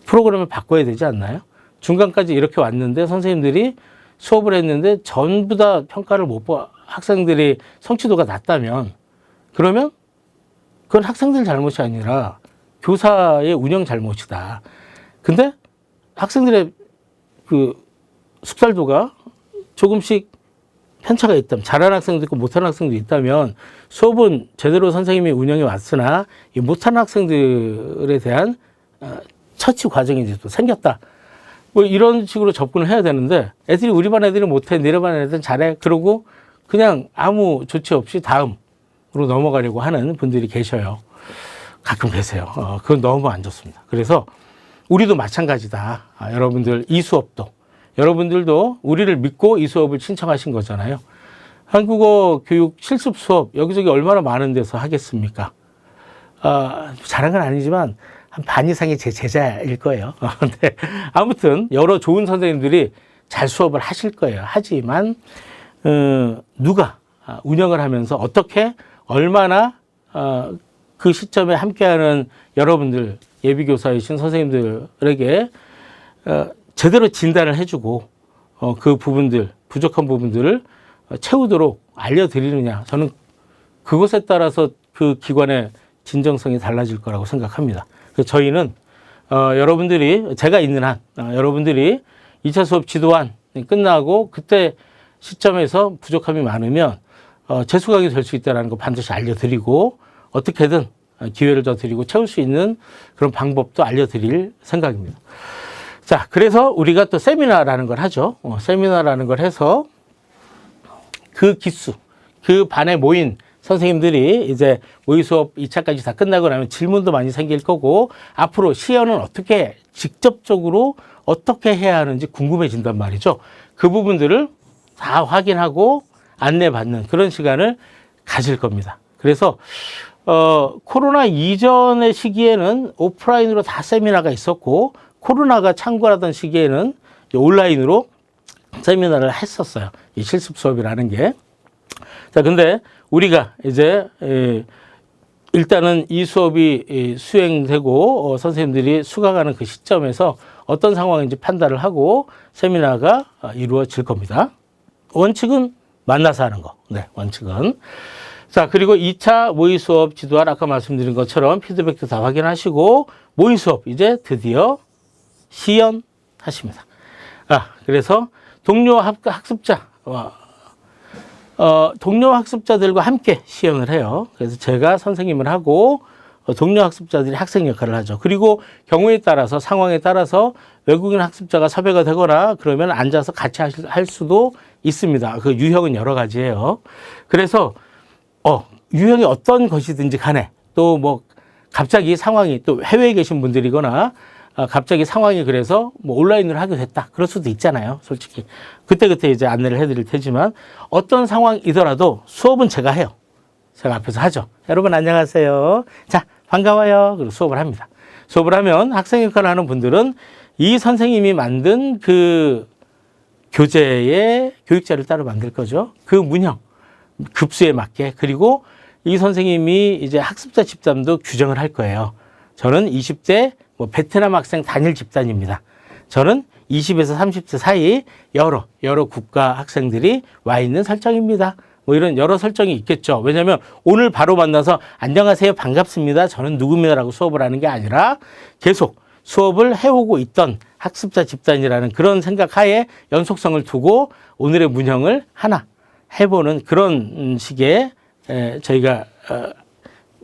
프로그램을 바꿔야 되지 않나요? 중간까지 이렇게 왔는데 선생님들이 수업을 했는데 전부 다 평가를 못 봐. 학생들이 성취도가 낮다면 그러면 그건 학생들 잘못이 아니라 교사의 운영 잘못이다. 근데 학생들의 그 숙달도가 조금씩 편차가 있다면, 잘하는 학생도 있고 못하는 학생도 있다면 수업은 제대로 선생님이 운영해 왔으나 이 못하는 학생들에 대한 처치 과정이 이제 또 생겼다. 뭐 이런 식으로 접근을 해야 되는데 애들이 우리 반 애들이 못해, 니네 반 애들은 잘해. 그러고 그냥 아무 조치 없이 다음으로 넘어가려고 하는 분들이 계셔요. 가끔 계세요. 그건 너무 안 좋습니다. 그래서 우리도 마찬가지다. 여러분들 이 수업도 여러분들도 우리를 믿고 이 수업을 신청하신 거잖아요. 한국어 교육 실습 수업 여기저기 얼마나 많은 데서 하겠습니까? 자랑은 아니지만 한 반 이상이 제 제자일 거예요. 근데 아무튼 여러 좋은 선생님들이 잘 수업을 하실 거예요. 하지만 누가 운영을 하면서 어떻게 얼마나 그 시점에 함께하는 여러분들 예비교사이신 선생님들에게 제대로 진단을 해주고 그 부분들 부족한 부분들을 채우도록 알려드리느냐, 저는 그것에 따라서 그 기관의 진정성이 달라질 거라고 생각합니다. 그래서 저희는 여러분들이 제가 있는 한 여러분들이 2차 수업 지도안 끝나고 그때 시점에서 부족함이 많으면 재수강이 될 수 있다는 거 반드시 알려드리고 어떻게든 기회를 더 드리고 채울 수 있는 그런 방법도 알려드릴 생각입니다. 자, 그래서 우리가 또 세미나라는 걸 하죠. 세미나라는 걸 해서 그 기수, 그 반에 모인 선생님들이 이제 모의 수업 2차까지 다 끝나고 나면 질문도 많이 생길 거고 앞으로 시연은 어떻게 직접적으로 어떻게 해야 하는지 궁금해진단 말이죠. 그 부분들을 다 확인하고 안내받는 그런 시간을 가질 겁니다. 그래서 코로나 이전의 시기에는 오프라인으로 다 세미나가 있었고 코로나가 창궐하던 시기에는 온라인으로 세미나를 했었어요. 이 실습 수업이라는 게. 자, 근데 우리가 이제 일단은 이 수업이 수행되고 선생님들이 수강하는 그 시점에서 어떤 상황인지 판단을 하고 세미나가 이루어질 겁니다. 원칙은 만나서 하는 거. 네, 원칙은. 자, 그리고 2차 모의 수업 지도안 아까 말씀드린 것처럼 피드백도 다 확인하시고 모의 수업 이제 드디어 시연하십니다. 그래서 동료 학습자들과 함께 시연을 해요. 그래서 제가 선생님을 하고 동료 학습자들이 학생 역할을 하죠. 그리고 경우에 따라서 상황에 따라서 외국인 학습자가 섭외가 되거나 그러면 앉아서 같이 할 수도 있습니다. 그 유형은 여러 가지예요. 그래서 유형이 어떤 것이든지 간에 또 뭐 갑자기 상황이 또 해외에 계신 분들이거나 갑자기 상황이 그래서 뭐 온라인으로 하게 됐다. 그럴 수도 있잖아요. 솔직히. 그때그때 이제 안내를 해드릴 테지만 어떤 상황이더라도 수업은 제가 해요. 제가 앞에서 하죠. 여러분 안녕하세요. 자, 반가워요. 그리고 수업을 합니다. 수업을 하면 학생 역할을 하는 분들은 이 선생님이 만든 그 교재의 교육자를 따로 만들 거죠. 그 문형, 급수에 맞게. 그리고 이 선생님이 이제 학습자 집단도 규정을 할 거예요. 저는 20대 베트남 학생 단일 집단입니다. 저는 20에서 30대 사이 여러 국가 학생들이 와 있는 설정입니다. 뭐 이런 여러 설정이 있겠죠. 왜냐하면 오늘 바로 만나서 안녕하세요, 반갑습니다, 저는 누구입니다라고 수업을 하는 게 아니라 계속 수업을 해오고 있던 학습자 집단이라는 그런 생각하에 연속성을 두고 오늘의 문형을 하나 해보는 그런 식의 저희가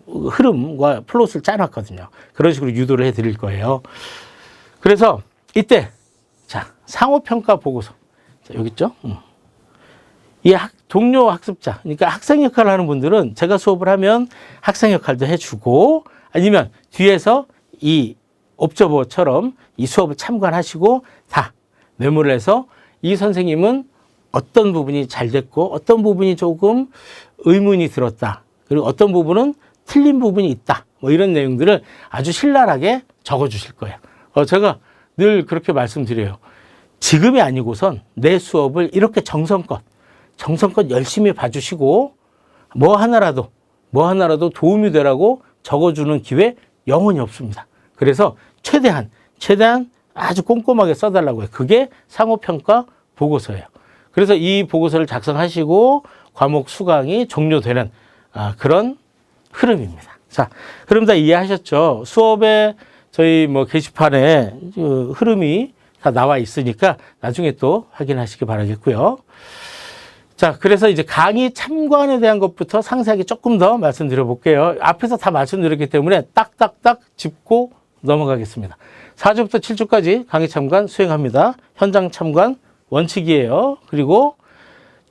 흐름과 플롯을 짜놨거든요. 그런 식으로 유도를 해드릴 거예요. 그래서 이때 자, 상호평가 보고서. 자, 여기 있죠? 이 동료 학습자, 그러니까 학생 역할을 하는 분들은 제가 수업을 하면 학생 역할도 해주고 아니면 뒤에서 이 옵저버처럼 이 수업을 참관하시고 다 메모를 해서 이 선생님은 어떤 부분이 잘 됐고 어떤 부분이 조금 의문이 들었다. 그리고 어떤 부분은 틀린 부분이 있다. 뭐 이런 내용들을 아주 신랄하게 적어 주실 거예요. 제가 늘 그렇게 말씀드려요. 지금이 아니고선 내 수업을 이렇게 정성껏 열심히 봐주시고 뭐 하나라도 도움이 되라고 적어주는 기회 영원히 없습니다. 그래서 최대한 아주 꼼꼼하게 써달라고 해요. 그게 상호평가 보고서예요. 그래서 이 보고서를 작성하시고 과목 수강이 종료되는 그런 흐름입니다. 자, 흐름 다 이해하셨죠? 수업에 저희 뭐 게시판에 그 흐름이 다 나와 있으니까 나중에 또 확인하시기 바라겠고요. 자, 그래서 이제 강의 참관에 대한 것부터 상세하게 조금 더 말씀드려 볼게요. 앞에서 다 말씀드렸기 때문에 딱딱딱 짚고 넘어가겠습니다. 4주부터 7주까지 강의 참관 수행합니다. 현장 참관 원칙이에요. 그리고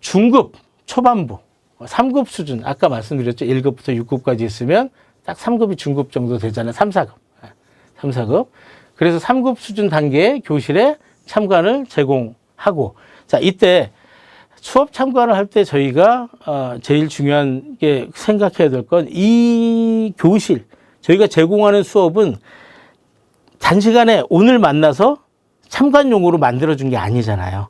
중급 초반부 3급 수준 아까 말씀드렸죠. 1급부터 6급까지 있으면 딱 3급이 중급 정도 되잖아요. 3, 4급. 3, 4급. 그래서 3급 수준 단계의 교실에 참관을 제공하고 자, 이때 수업 참관을 할 때 저희가 제일 중요한 게 생각해야 될 건 이 교실 저희가 제공하는 수업은 단시간에 오늘 만나서 참관용으로 만들어준 게 아니잖아요.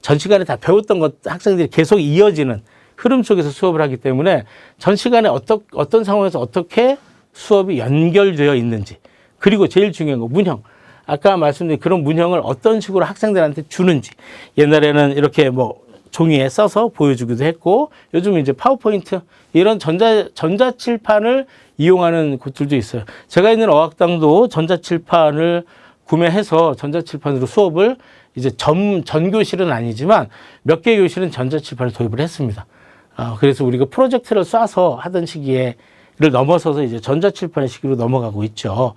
전시간에 다 배웠던 것 학생들이 계속 이어지는 흐름 속에서 수업을 하기 때문에 전 시간에 어떤 상황에서 어떻게 수업이 연결되어 있는지 그리고 제일 중요한 거 문형. 아까 말씀드린 그런 문형을 어떤 식으로 학생들한테 주는지 옛날에는 이렇게 뭐 종이에 써서 보여주기도 했고 요즘은 이제 파워포인트 이런 전자칠판을 이용하는 곳들도 있어요. 제가 있는 어학당도 전자칠판을 구매해서 전자칠판으로 수업을 이제 전교실은 아니지만 몇 개 교실은 전자칠판을 도입을 했습니다. 그래서 우리가 프로젝트를 쏴서 하던 시기를 넘어서서 이제 전자칠판의 시기로 넘어가고 있죠.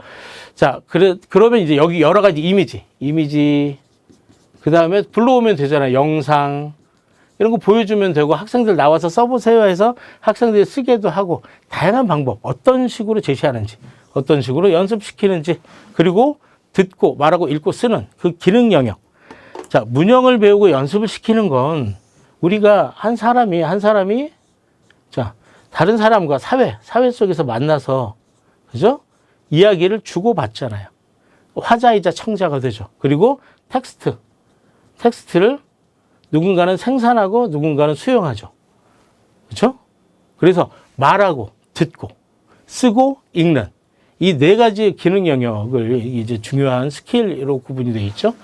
자, 그러면 이제 여기 여러 가지 이미지, 그 다음에 불러오면 되잖아요. 영상, 이런 거 보여주면 되고 학생들 나와서 써보세요 해서 학생들이 쓰게도 하고 다양한 방법, 어떤 식으로 제시하는지, 어떤 식으로 연습시키는지, 그리고 듣고 말하고 읽고 쓰는 그 기능 영역. 자, 문형을 배우고 연습을 시키는 건 우리가 한 사람이 자, 다른 사람과 사회 속에서 만나서 그죠? 이야기를 주고받잖아요. 화자이자 청자가 되죠. 그리고 텍스트를 누군가는 생산하고 누군가는 수용하죠. 그렇죠? 그래서 말하고 듣고 쓰고 읽는 이 네 가지의 기능 영역을 이제 중요한 스킬로 구분이 되어 있죠.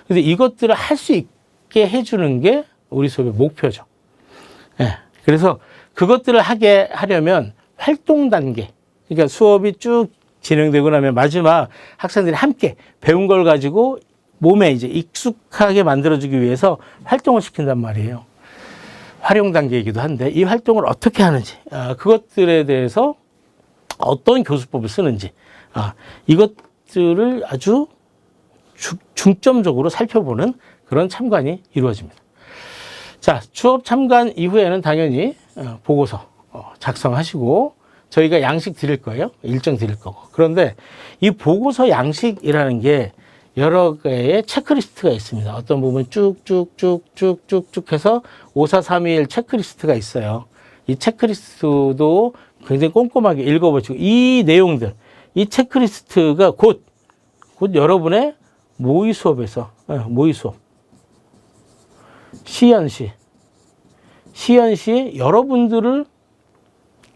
그래서 이것들을 할 수 있게 해주는 게 우리 수업의 목표죠. 네. 그래서 그것들을 하려면 활동 단계, 그러니까 수업이 쭉 진행되고 나면 마지막 학생들이 함께 배운 걸 가지고 몸에 이제 익숙하게 만들어주기 위해서 활동을 시킨단 말이에요. 활용 단계이기도 한데 이 활동을 어떻게 하는지, 그것들에 대해서 어떤 교수법을 쓰는지, 이것들을 아주 중점적으로 살펴보는 그런 참관이 이루어집니다. 자, 수업 참관 이후에는 당연히 보고서 작성하시고 저희가 양식 드릴 거예요. 일정 드릴 거고. 그런데 이 보고서 양식이라는 게 여러 개의 체크리스트가 있습니다. 어떤 부분 쭉쭉쭉쭉쭉 해서 5, 4, 3, 2, 1 체크리스트가 있어요. 이 체크리스트도 굉장히 꼼꼼하게 읽어보시고 이 내용들, 이 체크리스트가 곧 여러분의 모의 수업에서, 모의 수업. 시연시 여러분들을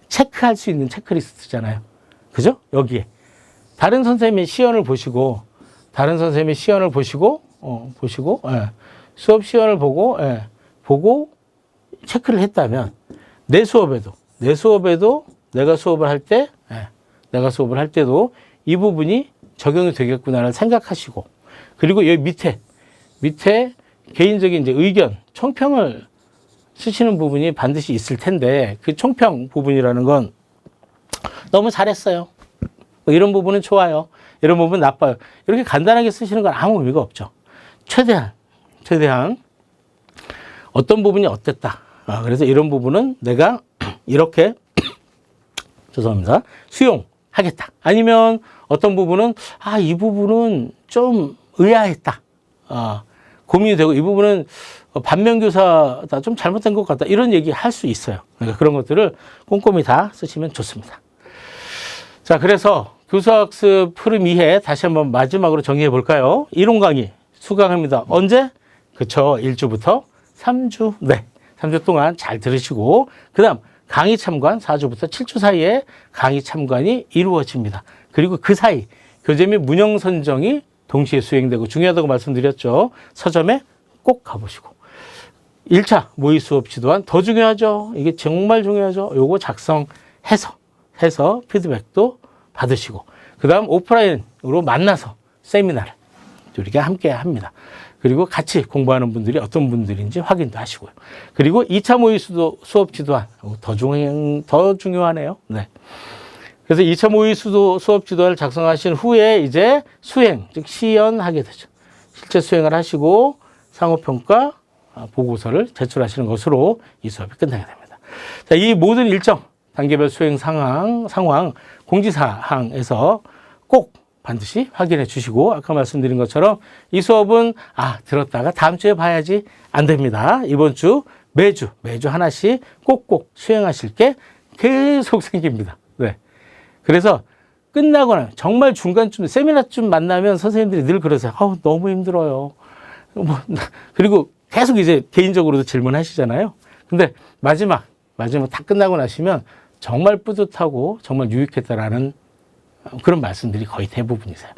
체크할 수 있는 체크리스트잖아요. 그죠? 여기에. 다른 선생님의 시연을 보시고, 수업 시연을 보고 체크를 했다면, 내 수업에도 내가 수업을 할 때도 이 부분이 적용이 되겠구나를 생각하시고, 그리고 여기 밑에 개인적인 이제 의견, 총평을 쓰시는 부분이 반드시 있을 텐데, 그 총평 부분이라는 건 너무 잘했어요. 뭐 이런 부분은 좋아요. 이런 부분은 나빠요. 이렇게 간단하게 쓰시는 건 아무 의미가 없죠. 최대한 어떤 부분이 어땠다. 그래서 이런 부분은 내가 이렇게 죄송합니다. 수용하겠다. 아니면 어떤 부분은 이 부분은 좀 의아했다. 고민이 되고 이 부분은 반면교사다. 좀 잘못된 것 같다. 이런 얘기 할 수 있어요. 그러니까 그런 것들을 꼼꼼히 다 쓰시면 좋습니다. 자, 그래서 교수학습 흐름 2회 다시 한번 마지막으로 정리해 볼까요? 이론 강의 수강합니다. 언제? 그쵸. 1주부터 3주. 네. 3주 동안 잘 들으시고, 그 다음 강의 참관 4주부터 7주 사이에 강의 참관이 이루어집니다. 그리고 그 사이 교재 및 문형 선정이 동시에 수행되고 중요하다고 말씀드렸죠. 서점에 꼭 가보시고. 1차 모의 수업 지도안 더 중요하죠. 이게 정말 중요하죠. 요거 작성해서 피드백도 받으시고, 그 다음 오프라인으로 만나서 세미나를 우리가 함께 합니다. 그리고 같이 공부하는 분들이 어떤 분들인지 확인도 하시고요. 그리고 2차 모의 수업 지도안 더 중요하네요. 네. 그래서 2차 모의 수업 지도안을 작성하신 후에 이제 수행, 즉 시연하게 되죠. 실제 수행을 하시고 상호평가 보고서를 제출하시는 것으로 이 수업이 끝나게 됩니다. 자, 이 모든 일정, 단계별 수행 상황, 공지사항에서 꼭 반드시 확인해 주시고, 아까 말씀드린 것처럼 이 수업은 들었다가 다음 주에 봐야지 안 됩니다. 이번 주 매주 하나씩 꼭꼭 수행하실 게 계속 생깁니다. 네. 그래서 끝나고 나면 정말 중간쯤 세미나쯤 만나면 선생님들이 늘 그러세요. 너무 힘들어요. 그리고 계속 이제 개인적으로도 질문하시잖아요. 근데 마지막 다 끝나고 나시면 정말 뿌듯하고 정말 유익했다라는 그런 말씀들이 거의 대부분이세요.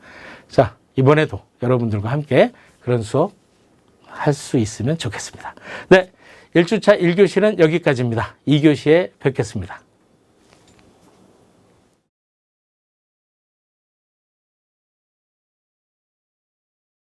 자, 이번에도 여러분들과 함께 그런 수업 할 수 있으면 좋겠습니다. 네, 1주차 1교시는 여기까지입니다. 2교시에 뵙겠습니다.